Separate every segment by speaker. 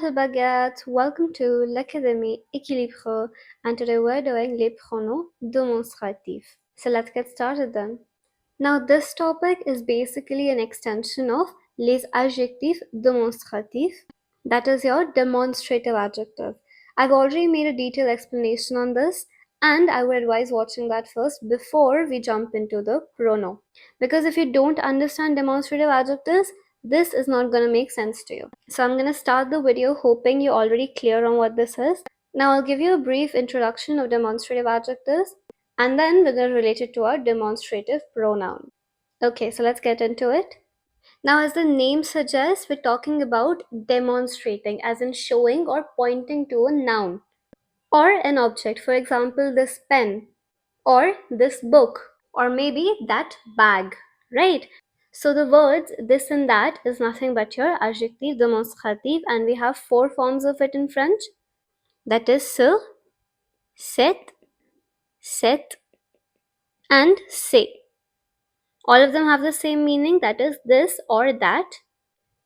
Speaker 1: little baguettes, welcome to l'Académie Équilibre, and today we're doing les pronoms démonstratifs. So let's get started then. Now this topic is basically an extension of les adjectifs démonstratifs, that is your demonstrative adjective. I've already made a detailed explanation on this, and I would advise watching that first before we jump into the pronoun. Because if you don't understand demonstrative adjectives, this is not going to make sense to you. So I'm going to start the video hoping you're already clear on what this is. Now I'll give you a brief introduction of demonstrative adjectives, and then we're going to relate it to our demonstrative pronoun. Okay, so let's get into it. Now, as the name suggests, we're talking about demonstrating, as in showing or pointing to a noun or an object. For example, this pen, or this book, or maybe that bag, right? So the words this and that is nothing but your adjectif démonstratif, and we have 4 forms of it in French. That is ce, cette, cette, and c'est. All of them have the same meaning, that is this or that.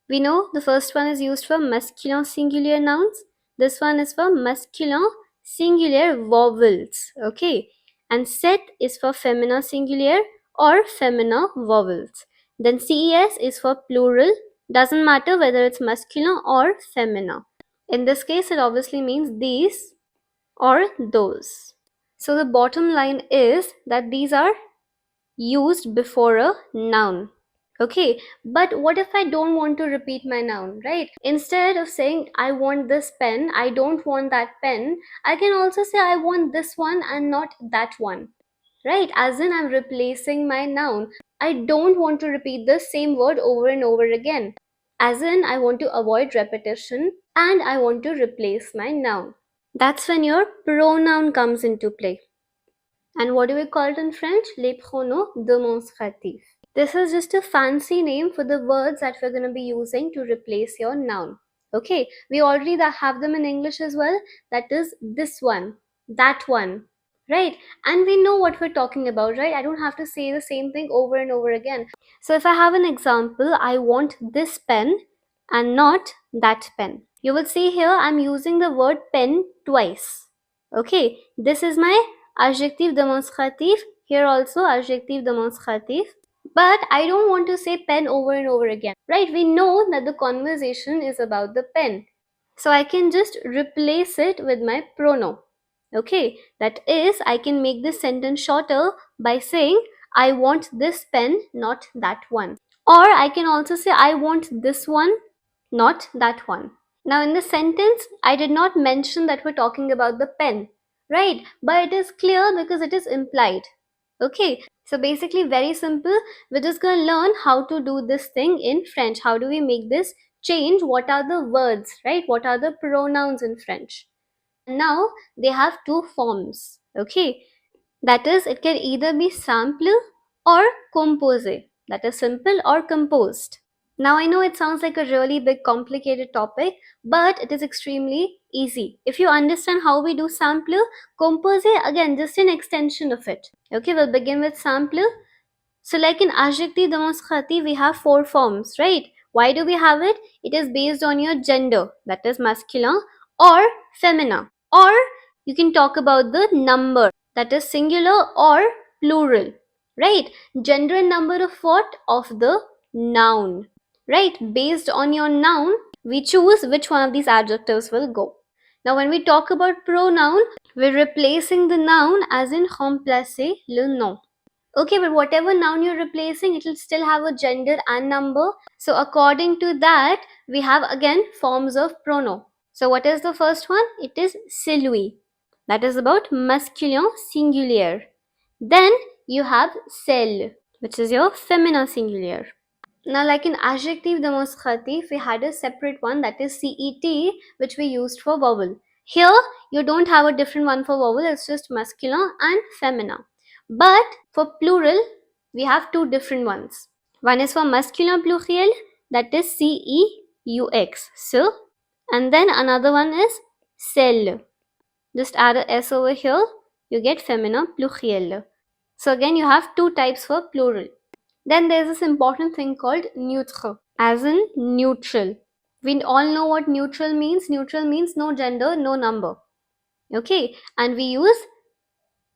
Speaker 1: We know the first one is used for masculine singular nouns. This one is for masculine singular vowels. Okay. And set is for feminine singular or feminine vowels. Then ces is for plural. Doesn't matter whether it's masculine or feminine. In this case, it obviously means these or those. So the bottom line is that these are used before a noun. Okay, but what if I don't want to repeat my noun, right? Instead of saying I want this pen, I don't want that pen, I can also say I want this one and not that one, right? As in I'm replacing my noun. I don't want to repeat the same word over and over again. As in I want to avoid repetition and I want to replace my noun. That's when your pronoun comes into play. And what do we call it in French? Les pronoms démonstratifs. This is just a fancy name for the words that we're going to be using to replace your noun. Okay, we already have them in English as well. That is this one, that one, right? And we know what we're talking about, right? I don't have to say the same thing over and over again. So if I have an example, I want this pen and not that pen. You will see here I'm using the word pen twice. Okay, this is my adjectif démonstratif. Here also adjectif démonstratif. But I don't want to say pen over and over again, right? We know that the conversation is about the pen. So I can just replace it with my pronoun. Okay, that is, I can make this sentence shorter by saying, I want this pen, not that one. Or I can also say, I want this one, not that one. Now in the sentence, I did not mention that we're talking about the pen, right? But it is clear because it is implied. Okay, so basically very simple. We're just going to learn how to do this thing in French. How do we make this change? What are the words, right? What are the pronouns in French? Now they have 2 forms. Okay, that is, it can either be simple or composé. That is simple or composed. Now I know it sounds like a really big complicated topic, but it is extremely easy. If you understand how we do simple, composé, again just an extension of it. Okay, we'll begin with simple. So like in adjectif démonstratif, we have 4 forms, right? Why do we have it? It is based on your gender, that is masculine or feminine. Or you can talk about the number, that is singular or plural, right? Gender and number of what? Of the noun, right? Based on your noun, we choose which one of these adjectives will go. Now when we talk about pronoun, we're replacing the noun as in remplacer le nom. Okay, but whatever noun you're replacing, it will still have a gender and number. So according to that, we have again forms of pronoun. So what is the first one? It is celui. That is about masculine singular. Then you have celle, which is your feminine singular. Now like in adjectif démonstratif, we had a separate one, that is cet, which we used for vowel. Here you don't have a different one for vowel, it's just masculine and feminine. But for plural, we have 2 different ones. One is for masculine pluriel, that is ceux, so, and then another one is celle. Just add a s over here, you get feminine pluriel. So again you have 2 types for plural. Then there's this important thing called neutre, as in neutral. We all know what neutral means. Neutral means no gender, no number. Okay, and we use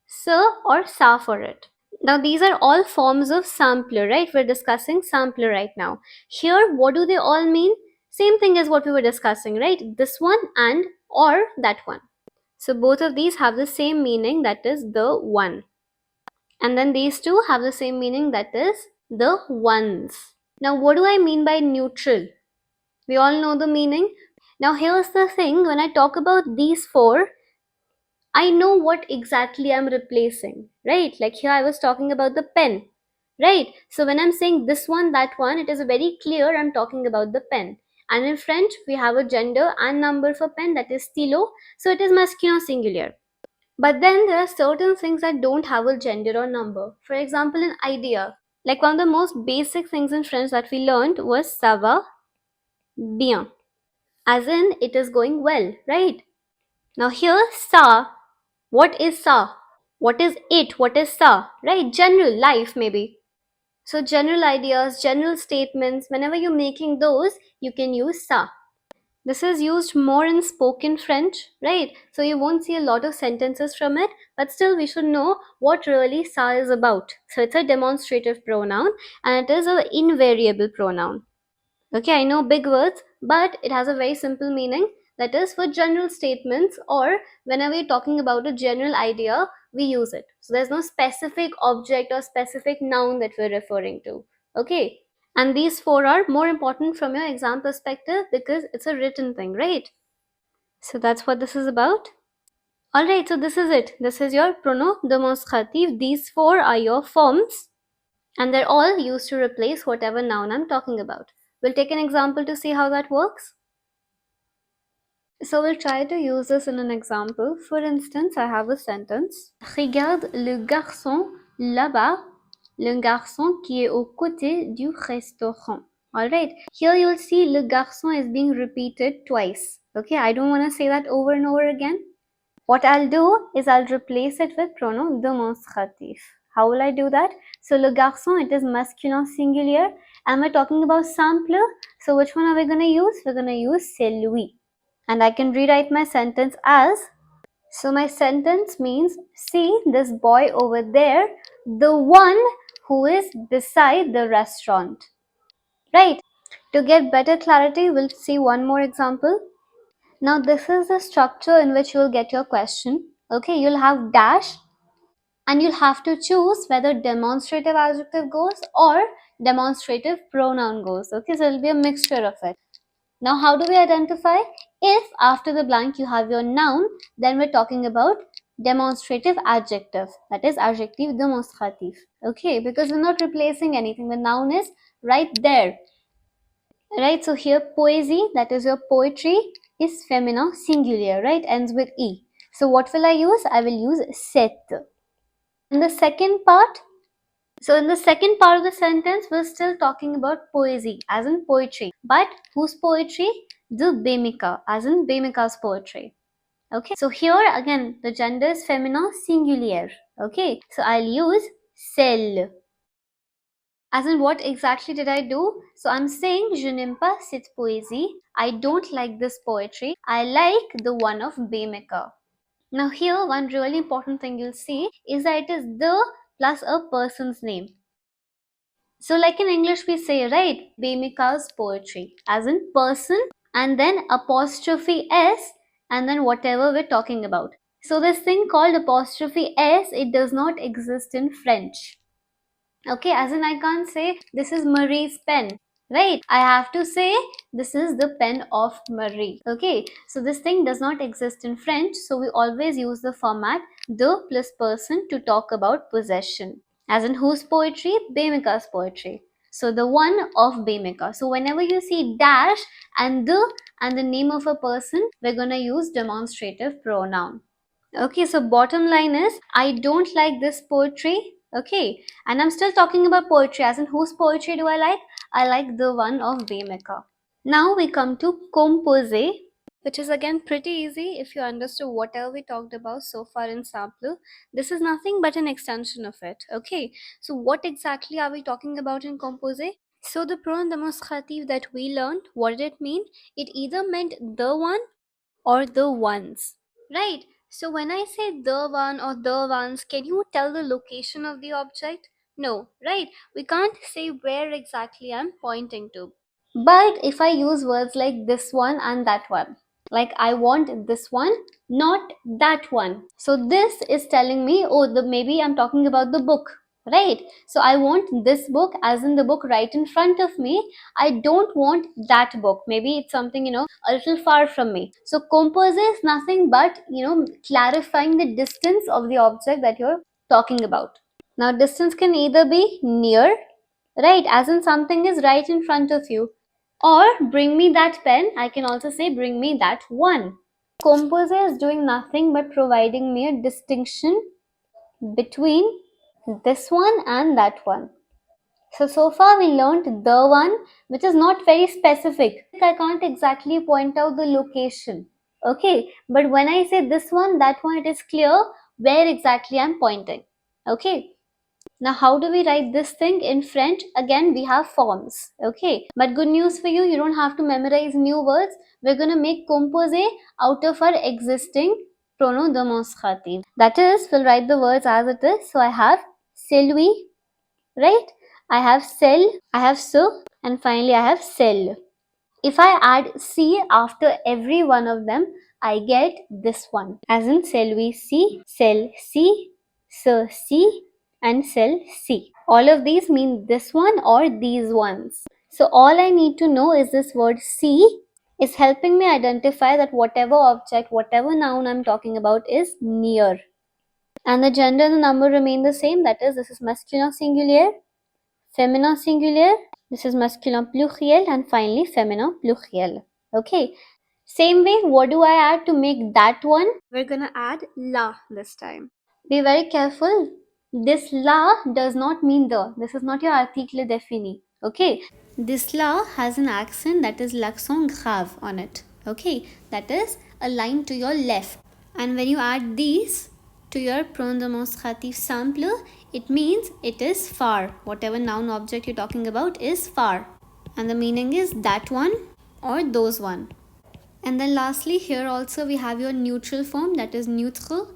Speaker 1: sa or sa for it. Now these are all forms of sampler, right? We're discussing sampler right now. Here, what do they all mean? Same thing as what we were discussing, right? This one and or that one. So both of these have the same meaning, that is the one. And then these two have the same meaning, that is the ones. Now what do I mean by neutral? We all know the meaning. Now here's the thing, when I talk about these four, I know what exactly I'm replacing, right? Like here I was talking about the pen, right? So when I'm saying this one, that one, it is very clear I'm talking about the pen. And in French, we have a gender and number for pen, that is stylo. So it is masculine singular. But then there are certain things that don't have a gender or number. For example, an idea. Like one of the most basic things in French that we learned was ça va bien. As in, it is going well, right? Now here, ça, what is ça? What is it? What is sa? Right? General life, maybe. So, general ideas, general statements, whenever you're making those, you can use sa. This is used more in spoken French, right? So, you won't see a lot of sentences from it, but still, we should know what really sa is about. So, it's a demonstrative pronoun and it is an invariable pronoun. Okay, I know big words, but it has a very simple meaning. That is for general statements or whenever you're talking about a general idea, we use it. So there's no specific object or specific noun that we're referring to. Okay, and these four are more important from your exam perspective because it's a written thing, right? So that's what this is about. Alright, so this is it. This is your pronom demonstrative. These four are your forms and they're all used to replace whatever noun I'm talking about. We'll take an example to see how that works. So we'll try to use this in an example. For instance, I have a sentence. Regarde le garçon là-bas, le garçon qui est aux côtés du restaurant. Alright, here you'll see le garçon is being repeated twice. Okay, I don't want to say that over and over again. What I'll do is I'll replace it with pronom démonstratif. How will I do that? So le garçon, it is masculin singulier and we're talking about sampler. So which one are we going to use? We're going to use c'est lui. And I can rewrite my sentence as, so my sentence means, see this boy over there, the one who is beside the restaurant. Right? To get better clarity, we'll see one more example. Now this is the structure in which you'll get your question. Okay, you'll have dash and you'll have to choose whether demonstrative adjective goes or demonstrative pronoun goes. Okay, so it'll be a mixture of it. Now how do we identify? If after the blank you have your noun, then we're talking about demonstrative adjective, that is adjective démonstratif. Okay, because we're not replacing anything, the noun is right there. Right, so here poesy, that is your poetry, is feminine singular, right, ends with E. So what will I use? I will use cette. In the second part, so in the second part of the sentence, we're still talking about poesy, as in poetry. But whose poetry? The Bhumika, as in Bhumika's poetry. Okay, so here again, the gender is feminine singulier. Okay, so I'll use celle. As in, what exactly did I do? So I'm saying, je n'aime pas cette poésie. I don't like this poetry. I like the one of Bhumika. Now here, one really important thing you'll see is that it is the plus a person's name. So like in English we say, right, Bhumika's poetry, as in person and then apostrophe S and then whatever we're talking about. So this thing called apostrophe S, it does not exist in French. Okay, as in I can't say this is Marie's pen, right? I have to say this is the pen of Marie. Okay, so this thing does not exist in French, so we always use the format the plus person to talk about possession. As in whose poetry? Bhumika's poetry. So the one of Bhumika. So whenever you see dash and the name of a person, we're gonna use demonstrative pronoun. Okay, so bottom line is, I don't like this poetry. Okay, and I'm still talking about poetry, as in whose poetry do I like? I like the one of Bhumika. Now we come to composer, which is again pretty easy if you understood whatever we talked about so far in sampler. This is nothing but an extension of it. Okay, so what exactly are we talking about in composer? So the pronoun demonstrative that we learned, what did it mean? It either meant the one or the ones, right? So when I say the one or the ones, can you tell the location of the object? No, right? We can't say where exactly I'm pointing to. But if I use words like this one and that one, like I want this one, not that one. So this is telling me, oh, maybe I'm talking about the book, right? So I want this book, as in the book right in front of me. I don't want that book. Maybe it's something, a little far from me. So compose is nothing but, clarifying the distance of the object that you're talking about. Now, distance can either be near, right, as in something is right in front of you, or bring me that pen. I can also say bring me that one. Composer is doing nothing but providing me a distinction between this one and that one. So far we learned the one, which is not very specific. I can't exactly point out the location. Okay, but when I say this one, that one, it is clear where exactly I'm pointing. Okay. Now, how do we write this thing in French? Again, we have forms. Okay. But good news for you, you don't have to memorize new words. We're going to make composé out of our existing pronom demonstrative. That is, we'll write the words as it is. So I have celui, right? I have cell, I have ce, and finally I have cell. If I add C after every one of them, I get this one. As in celui C, cell C, ce C, and cell C. All of these mean this one or these ones. So all I need to know is this word C is helping me identify that whatever object, whatever noun I'm talking about is near. And the gender and the number remain the same. That is, this is masculin singulier, féminin singulier, this is masculin pluriel, and finally féminin pluriel. Okay. Same way, what do I add to make that one? We're gonna add la this time. Be very careful. This la does not mean the. This is not your article défini. Okay. This la has an accent, that is l'accent grave on it. Okay. That is a line to your left. And when you add these to your pronom demonstrative simple, it means it is far. Whatever noun object you're talking about is far. And the meaning is that one or those one. And then lastly, here also we have your neutral form, that is neutre,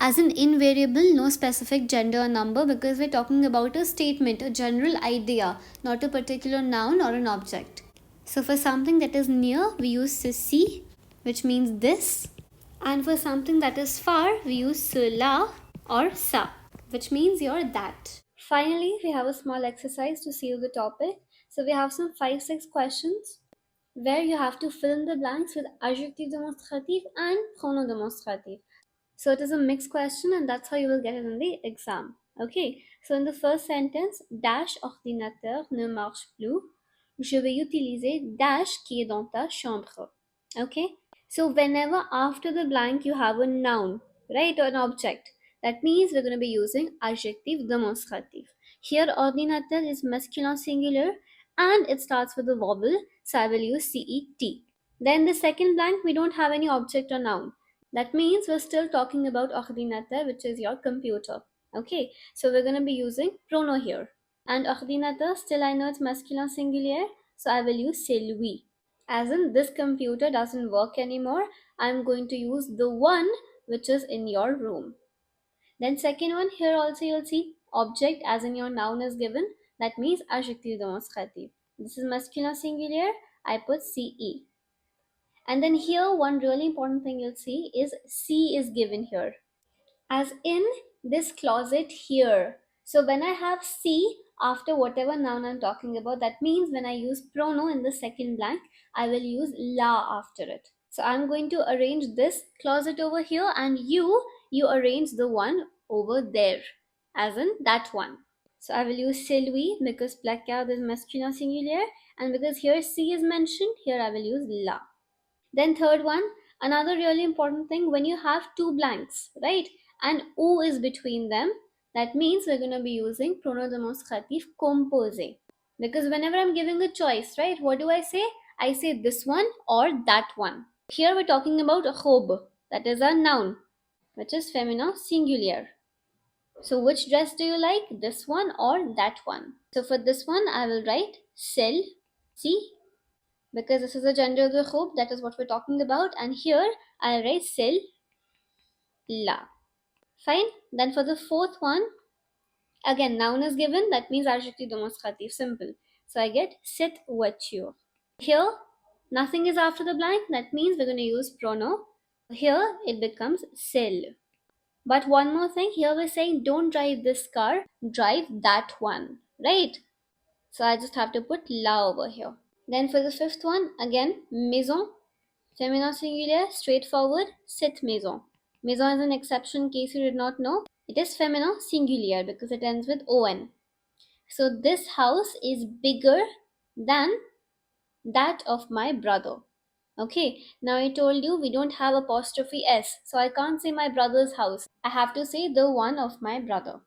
Speaker 1: as an invariable, no specific gender or number, because we're talking about a statement, a general idea, not a particular noun or an object. So for something that is near, we use ceci, which means this. And for something that is far, we use cela or sa, which means you're that. Finally, we have a small exercise to seal the topic. So we have some 5-6 questions where you have to fill in the blanks with adjective demonstrative and pronom demonstrative. So it is a mixed question, and that's how you will get it in the exam. Okay, so in the first sentence, dash ordinateur ne marche plus. Je vais utiliser dash qui est dans ta chambre. Okay, so whenever after the blank you have a noun, right, or an object, that means we're going to be using adjective demonstrative. Here, ordinateur is masculine singular and it starts with a vowel, so I will use CET. Then the second blank, we don't have any object or noun. That means we're still talking about ordinateur, which is your computer. Okay, so we're going to be using prono here. And ordinateur, still I know it's masculine singulier, so I will use c'est lui. As in, this computer doesn't work anymore, I'm going to use the one which is in your room. Then second one, here also you'll see object, as in your noun is given. That means adjective demonstrative. This is masculine singulier, I put CE. And then here, one really important thing you'll see is C is given here, as in this closet here. So when I have C after whatever noun I'm talking about, that means when I use prono in the second blank, I will use la after it. So I'm going to arrange this closet over here, and you arrange the one over there, as in that one. So I will use celui because placard is masculin singulier, and because here C is mentioned, here I will use la. Then third one, another really important thing, when you have two blanks, right, and ou is between them, that means we're going to be using pronom demonstrative composé. Because whenever I'm giving a choice, right, what do I say? I say this one or that one. Here we're talking about robe, that is a noun, which is feminine singulier. So which dress do you like? This one or that one? So for this one, I will write celle, see, because this is a gender of the verb, that is what we're talking about, and here I'll write celle là. Fine. Then for the fourth one, again, noun is given, that means adjective demonstrative, simple. So I get cette voiture. Here, nothing is after the blank, that means we're going to use pronom. Here, it becomes celle. But one more thing, here we're saying don't drive this car, drive that one, right? So I just have to put la over here. Then for the fifth one, again, maison, feminine singular, straightforward, cette maison. Maison is an exception in case you did not know. It is feminine singular because it ends with on. So this house is bigger than that of my brother. Okay, now I told you we don't have apostrophe s, so I can't say my brother's house. I have to say the one of my brother.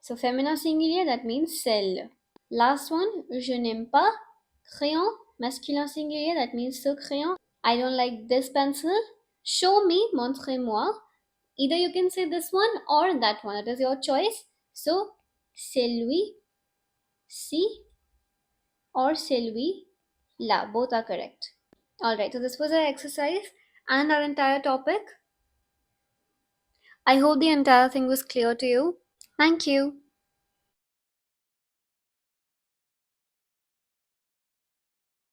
Speaker 1: So feminine singular, that means celle. Last one, je n'aime pas crayon, masculin singulier, that means ce crayon. I don't like this pencil. Show me, montrez-moi. Either you can say this one or that one. It is your choice. So, celui, ci, or celui, là. Both are correct. Alright, so this was our exercise and our entire topic. I hope the entire thing was clear to you. Thank you.